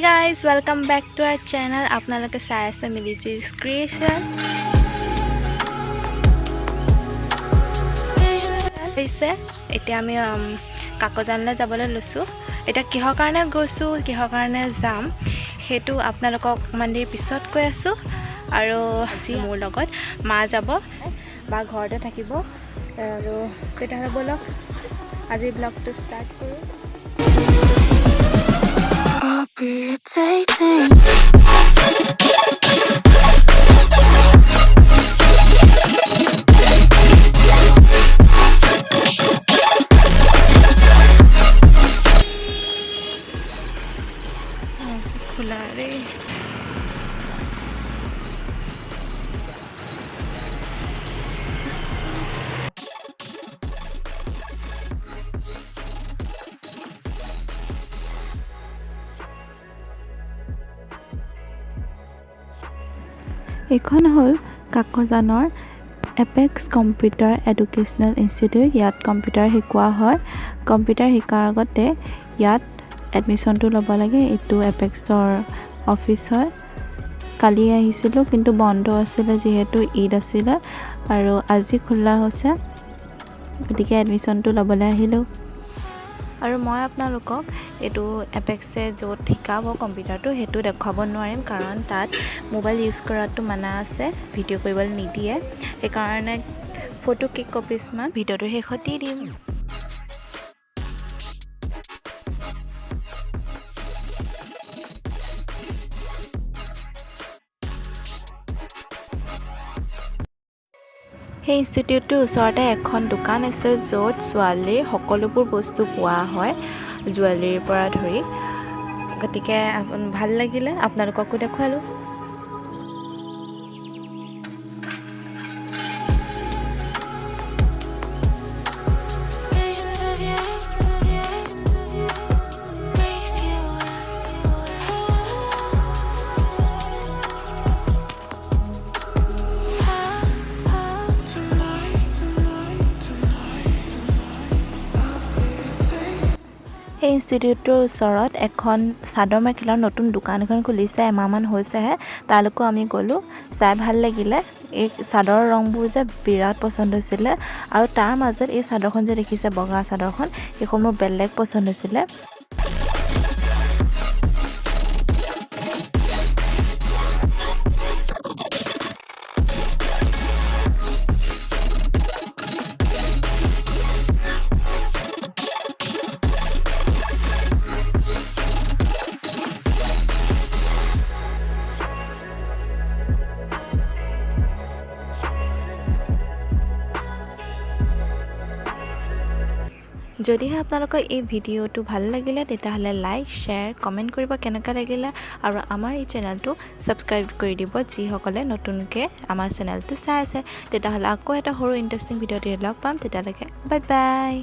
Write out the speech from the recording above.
Hey guys, welcome back to our channel. আপোনালোকে চাই আছে মিলিজি's creation. এতিয়া আমি কাকজানলৈ যাবলৈ লৈছো। এটা কিহৰ কাৰণে গৈছো, কিহৰ কাৰণে যাম হেতু আপোনালোকক অকমান দেৰি পিছত কৈ আছো। আৰু আজি মোৰ লগত মা যাব বা ঘৰতে থাকিব। আৰু তেতিয়াহ'লে বলক আজি ব্লগটো ষ্টাৰ্ট কৰো। खुला रे এখন হল কাকজানৰ এপেক্স কম্পিউটাৰ এডুকেশ্যনেল ইনষ্টিটিউট। ইয়াত কম্পিউটাৰ শিকোৱা হয়। কম্পিউটাৰ শিকাৰ আগতে ইয়াত এডমিশ্যনটো ল'ব লাগে। এইটো এপেক্সৰ অফিচ হয়। কালি আহিছিলোঁ কিন্তু বন্ধ আছিলে যিহেতু ঈদ আছিলে আৰু আজি খোলা হৈছে, গতিকে এডমিশ্যনটো ল'বলৈ আহিলোঁ। আৰু মই আপোনালোকক এইটো এপেক্সে য'ত শিকাব কম্পিউটাৰটো সেইটো দেখুৱাব নোৱাৰিম, কাৰণ তাত মোবাইল ইউজ কৰাটো মানা আছে, ভিডিঅ' কৰিবলৈ নিদিয়ে। সেইকাৰণে ফটো কেক কপিছমান ভিডিঅ'টো শেষত দি দিম। সেই ইনষ্টিটিউটটোৰ ওচৰতে এখন দোকান আছে য'ত ছোৱালীৰ সকলোবোৰ বস্তু পোৱা হয়, জুৱেলাৰীৰ পৰা ধৰি। গতিকে ভাল লাগিলে, আপোনালোককো দেখুৱালোঁ। এই ইনষ্টিটিউটটোৰ ওচৰত এখন চাদৰ মেখেলাৰ নতুন দোকান এখন খুলিছে, এমাহমান হৈছেহে। তালৈকো আমি গ'লোঁ, চাই ভাল লাগিলে। এই চাদৰৰ ৰংবোৰ যে বিৰাট পচন্দ হৈছিলে, আৰু তাৰ মাজত এই চাদৰখন যে দেখিছে বগা চাদৰখন, সেইখন মোৰ বেলেগ পচন্দ হৈছিলে। যদিহে আপোনালোকৰ এই ভিডিঅ'টো ভাল লাগিলে তেতিয়াহ'লে লাইক, শ্বেয়াৰ, কমেণ্ট কৰিব কেনেকুৱা লাগিলে, আৰু আমাৰ এই চেনেলটো ছাবস্ক্ৰাইব কৰি দিব যিসকলে নতুনকৈ আমাৰ চেনেলটো চাই আছে। তেতিয়াহ'লে আকৌ এটা সৰু ইণ্টাৰেষ্টিং ভিডিঅ'তে লগ পাম। তেতিয়ালৈকে বাই বাই।